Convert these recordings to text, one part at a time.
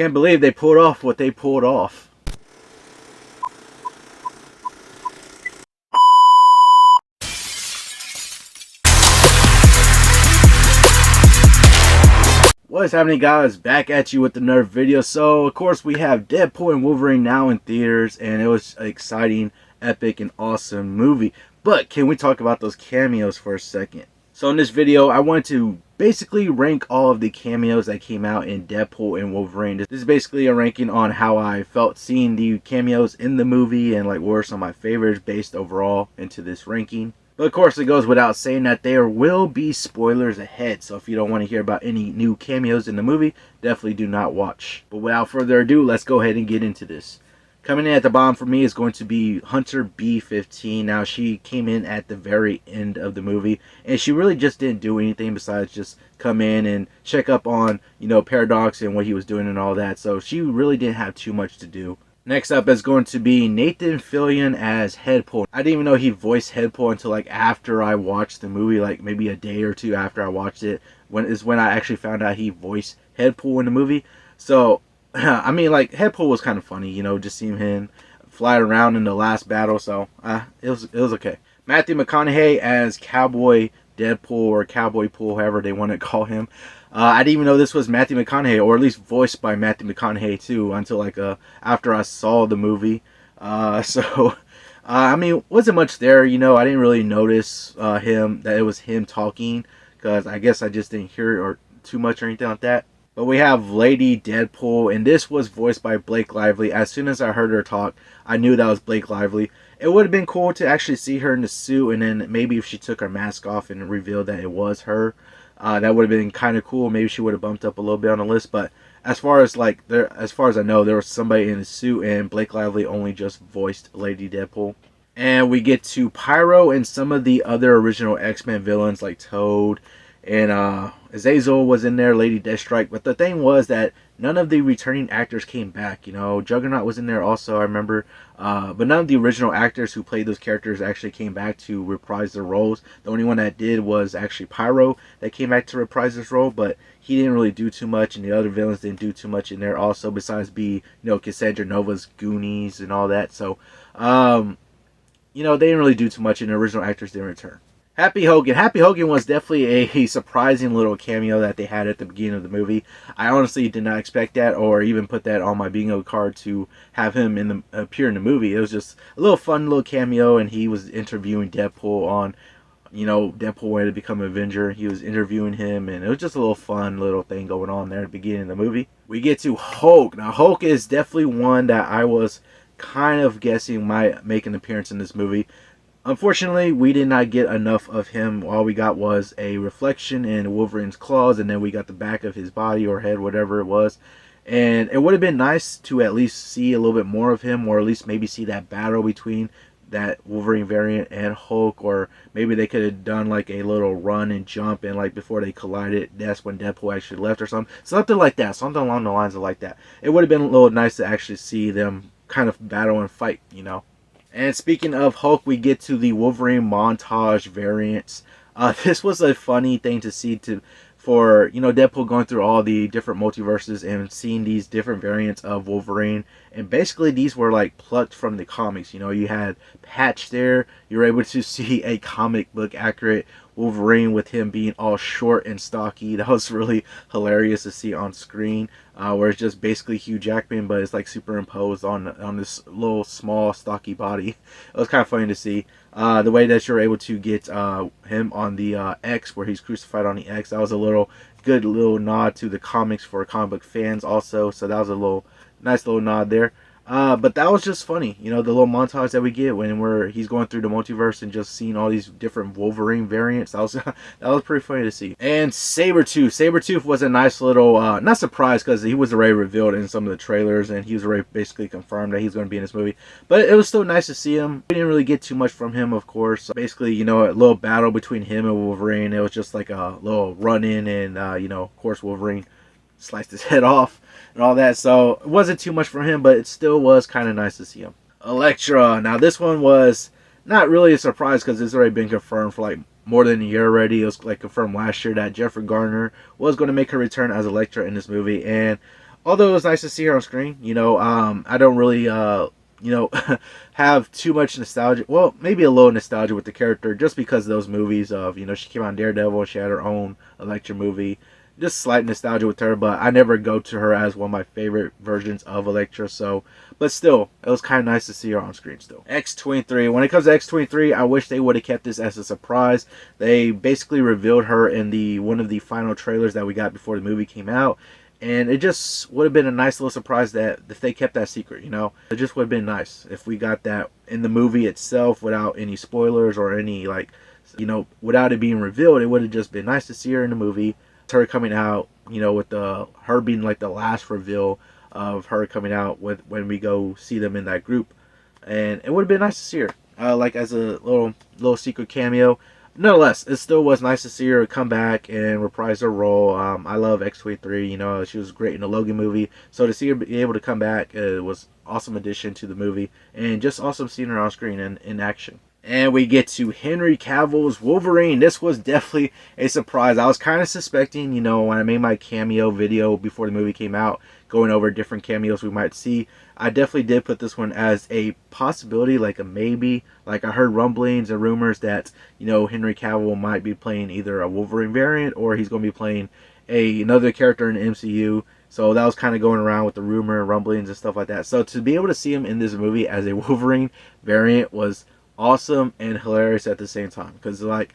Can't believe they pulled off what they pulled off. What is happening, guys? Back at you with another video. So of course we have Deadpool and Wolverine now in theaters, and it was an exciting, epic, and awesome movie. But can we talk about those cameos for a second? So in this video I wanted to basically rank all of the cameos that came out in Deadpool and Wolverine. This is basically a ranking on how I felt seeing the cameos in the movie, and like what were some of my favorites based overall into this ranking. But of course, it goes without saying that there will be spoilers ahead. So if you don't want to hear about any new cameos in the movie, definitely do not watch. But without further ado, let's go ahead and get into this. Coming in at the bottom for me is going to be Hunter B-15. Now, she came in at the very end of the movie, and she really just didn't do anything besides just come in and check up on, Paradox and what he was doing and all that. So she really didn't have too much to do. Next up is going to be Nathan Fillion as Deadpool. I didn't even know he voiced Deadpool until like after I watched the movie, like maybe a day or two after I watched it. When I actually found out he voiced Deadpool in the movie. So, I mean, like, Deadpool was kind of funny, just seeing him fly around in the last battle. So, it was okay. Matthew McConaughey as Cowboy Deadpool, or Cowboy Pool, however they want to call him. I didn't even know this was Matthew McConaughey, or at least voiced by Matthew McConaughey too, until like after I saw the movie. I mean, wasn't much there. I didn't really notice that it was him talking, because I guess I just didn't hear it or too much or anything like that. But we have Lady Deadpool, and this was voiced by Blake Lively. As soon as I heard her talk, I knew that was Blake Lively. It would have been cool to actually see her in the suit, and then maybe if she took her mask off and revealed that it was her, that would have been kind of cool. Maybe she would have bumped up a little bit on the list. But as far as I know, there was somebody in the suit, and Blake Lively only just voiced Lady Deadpool. And we get to Pyro and some of the other original X-Men villains like Toad, and Azazel was in there, Lady Deathstrike. But the thing was that none of the returning actors came back. Juggernaut was in there also, I remember. But none of the original actors who played those characters actually came back to reprise their roles. The only one that did was actually Pyro, that came back to reprise his role. But he didn't really do too much, and the other villains didn't do too much in there also, besides Cassandra Nova's Goonies and all that. So, they didn't really do too much, and the original actors didn't return. Happy Hogan. Happy Hogan was definitely a surprising little cameo that they had at the beginning of the movie. I honestly did not expect that, or even put that on my bingo card to have him appear in the movie. It was just a little fun little cameo, and he was interviewing Deadpool on, Deadpool wanted to become an Avenger. He was interviewing him, and it was just a little fun little thing going on there at the beginning of the movie. We get to Hulk. Now, Hulk is definitely one that I was kind of guessing might make an appearance in this movie. Unfortunately, we did not get enough of him. All we got was a reflection in Wolverine's claws, and then we got the back of his body or head, whatever it was. And it would have been nice to at least see a little bit more of him, or at least maybe see that battle between that Wolverine variant and Hulk, or maybe they could have done like a little run and jump, and like before they collided, that's when Deadpool actually left or something like that, something along the lines of like that. It would have been a little nice to actually see them kind of battle and fight. And speaking of Hulk, we get to the Wolverine montage variants. This was a funny thing to see for Deadpool going through all the different multiverses and seeing these different variants of Wolverine. And basically these were like plucked from the comics. You had Patch there. You were able to see a comic book accurate Wolverine with him being all short and stocky. That was really hilarious to see on screen, where it's just basically Hugh Jackman, but it's like superimposed on this little small stocky body. It was kind of funny to see the way that you're able to get him on the X, where he's crucified on the X. That was a good little nod to the comics for comic book fans also. So that was a nice little nod there. But that was just funny, the little montage that we get when he's going through the multiverse and just seeing all these different Wolverine variants. That was pretty funny to see. And Sabretooth was a nice little, not surprise, because he was already revealed in some of the trailers, and he was already basically confirmed that he's going to be in this movie. But it was still nice to see him. We didn't really get too much from him, of course. Basically, a little battle between him and Wolverine. It was just like a little run-in, and, of course, Wolverine sliced his head off and all that. So it wasn't too much for him, but it still was kind of nice to see him. Elektra. Now this one was not really a surprise, because it's already been confirmed for like more than a year already. It was like confirmed last year that Jennifer Garner was going to make her return as Elektra in this movie. And although it was nice to see her on screen, I don't really you know have too much nostalgia. Well, maybe a little nostalgia with the character, just because of those movies of, she came on Daredevil, she had her own Elektra movie. Just slight nostalgia with her, but I never go to her as one of my favorite versions of Elektra. So, but still, it was kind of nice to see her on screen still. X-23. When it comes to X-23, I wish they would have kept this as a surprise. They basically revealed her in the one of the final trailers that we got before the movie came out. And it just would have been a nice little surprise that if they kept that secret, It just would have been nice if we got that in the movie itself without any spoilers or any, like, without it being revealed. It would have just been nice to see her in the movie. Her coming out, with her being like the last reveal of her coming out with when we go see them in that group. And it would have been nice to see her, like as a little secret cameo. Nonetheless, it still was nice to see her come back and reprise her role. I love X-23. She was great in the Logan movie. So to see her be able to come back, it was awesome addition to the movie. And just awesome seeing her on screen and in action. And we get to Henry Cavill's Wolverine. This was definitely a surprise. I was kind of suspecting, when I made my cameo video before the movie came out, going over different cameos we might see. I definitely did put this one as a possibility, like a maybe. Like, I heard rumblings and rumors that, Henry Cavill might be playing either a Wolverine variant or he's going to be playing another character in the MCU. So that was kind of going around with the rumor, rumblings, and stuff like that. So to be able to see him in this movie as a Wolverine variant was awesome and hilarious at the same time, because like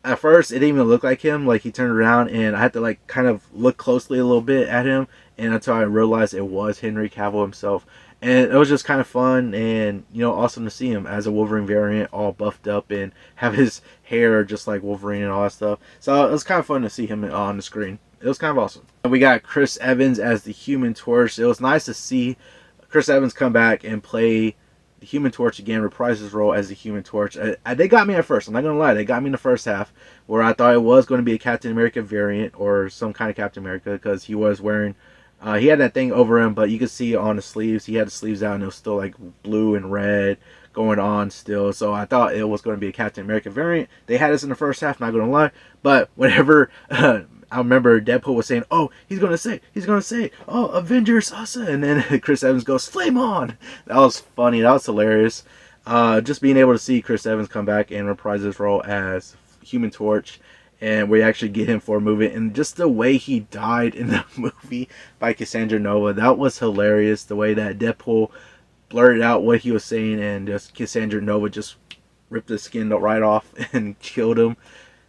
at first it didn't even look like him. Like, he turned around and I had to like kind of look closely a little bit at him, and until I realized it was Henry Cavill himself. And it was just kind of fun and awesome to see him as a Wolverine variant, all buffed up and have his hair just like Wolverine and all that stuff. So it was kind of fun to see him on the screen. It was kind of awesome. And we got Chris Evans as the Human Torch. It was nice to see Chris Evans come back and play the Human Torch again, reprise his role as the Human Torch. They got me at first. I'm not gonna lie, they got me in the first half, where I thought it was going to be a Captain America variant or some kind of Captain America, because he was wearing, he had that thing over him, but you could see on the sleeves, he had the sleeves out, and it was still like blue and red going on still. So I thought it was going to be a Captain America variant. They had us in the first half, not gonna lie, but whenever I remember Deadpool was saying, "Oh, he's gonna say, oh, Avengers, awesome!" And then Chris Evans goes, "Flame on!" That was funny. That was hilarious. Just being able to see Chris Evans come back and reprise his role as Human Torch, and we actually get him for a movie, and just the way he died in the movie by Cassandra Nova, that was hilarious. The way that Deadpool blurted out what he was saying, and just Cassandra Nova just ripped his skin right off and killed him.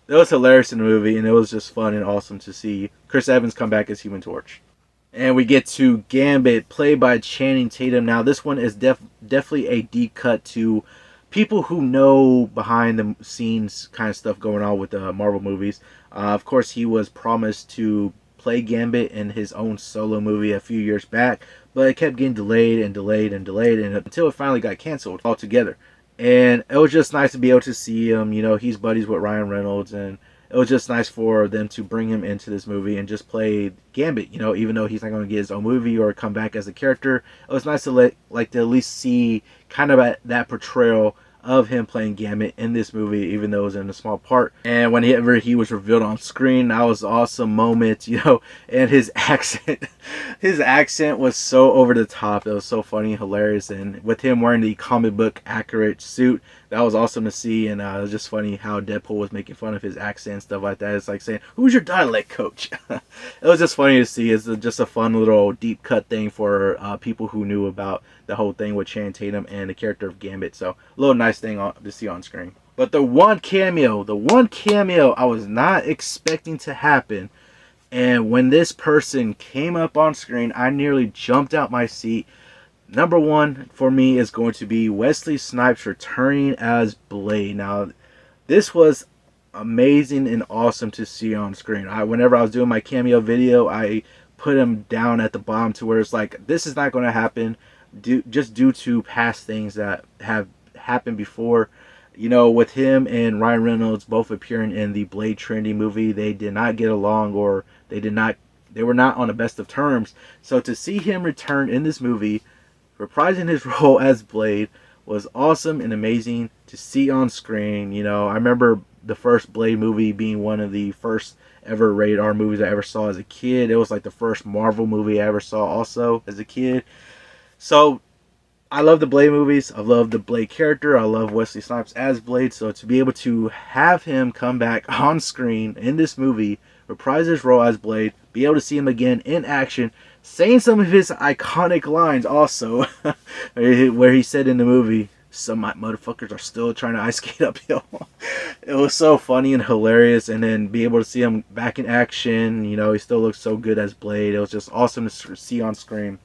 That was hilarious in the movie, and it was just fun and awesome to see Chris Evans come back as Human Torch. And we get to Gambit, played by Channing Tatum. Now, this one is definitely a deep cut to people who know behind the scenes kind of stuff going on with the Marvel movies. Of course, he was promised to play Gambit in his own solo movie a few years back, but it kept getting delayed and delayed and delayed, and until it finally got canceled altogether. And it was just nice to be able to see him. He's buddies with Ryan Reynolds, and it was just nice for them to bring him into this movie and just play Gambit. Even though he's not going to get his own movie or come back as a character, it was nice to to at least see kind of that portrayal of him playing Gambit in this movie, even though it was in a small part. And whenever he was revealed on screen, that was an awesome moment, and his accent was so over the top. It was so funny and hilarious, and with him wearing the comic book accurate suit, that was awesome to see. And it was just funny how Deadpool was making fun of his accent and stuff like that. It's like saying, "Who's your dialect coach?" It was just funny to see. It's just a fun little deep cut thing for people who knew about the whole thing with Channing Tatum and the character of Gambit. So a little nice thing to see on screen. But the one cameo I was not expecting to happen, and when this person came up on screen, I nearly jumped out my seat. Number one for me is going to be Wesley Snipes returning as Blade. Now, this was amazing and awesome to see on screen. Whenever I was doing my cameo video, I put him down at the bottom to where it's like, this is not going to happen just due to past things that have happened before. With him and Ryan Reynolds both appearing in the Blade Trinity movie, they did not get along, or they were not on the best of terms. So to see him return in this movie, reprising his role as Blade, was awesome and amazing to see on screen. I remember the first Blade movie being one of the first ever rated R movies I ever saw as a kid. It was like the first Marvel movie I ever saw also as a kid. So I love the Blade movies. I love the Blade character. I love Wesley Snipes as Blade. So to be able to have him come back on screen in this movie, reprise his role as Blade, be able to see him again in action, saying some of his iconic lines also, where he said in the movie, "Some motherfuckers are still trying to ice skate uphill." It was so funny and hilarious, and then be able to see him back in action. You know, he still looks so good as Blade. It was just awesome to see on screen.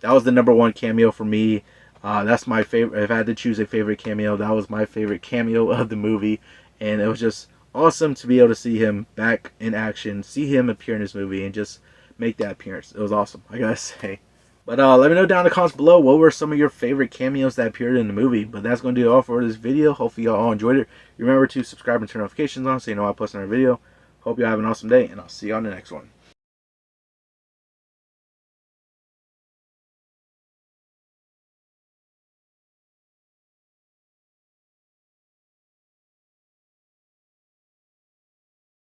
That was the number one cameo for me. That's my favorite. If I had to choose a favorite cameo, that was my favorite cameo of the movie, and it was just awesome to be able to see him back in action, see him appear in this movie, and just make that appearance. It was awesome, I gotta say. But let me know down in the comments below what were some of your favorite cameos that appeared in the movie. But that's going to do it all for this video. Hopefully y'all all enjoyed it. Remember to subscribe and turn notifications on so you know I post another video. Hope y'all have an awesome day, and I'll see you on the next one.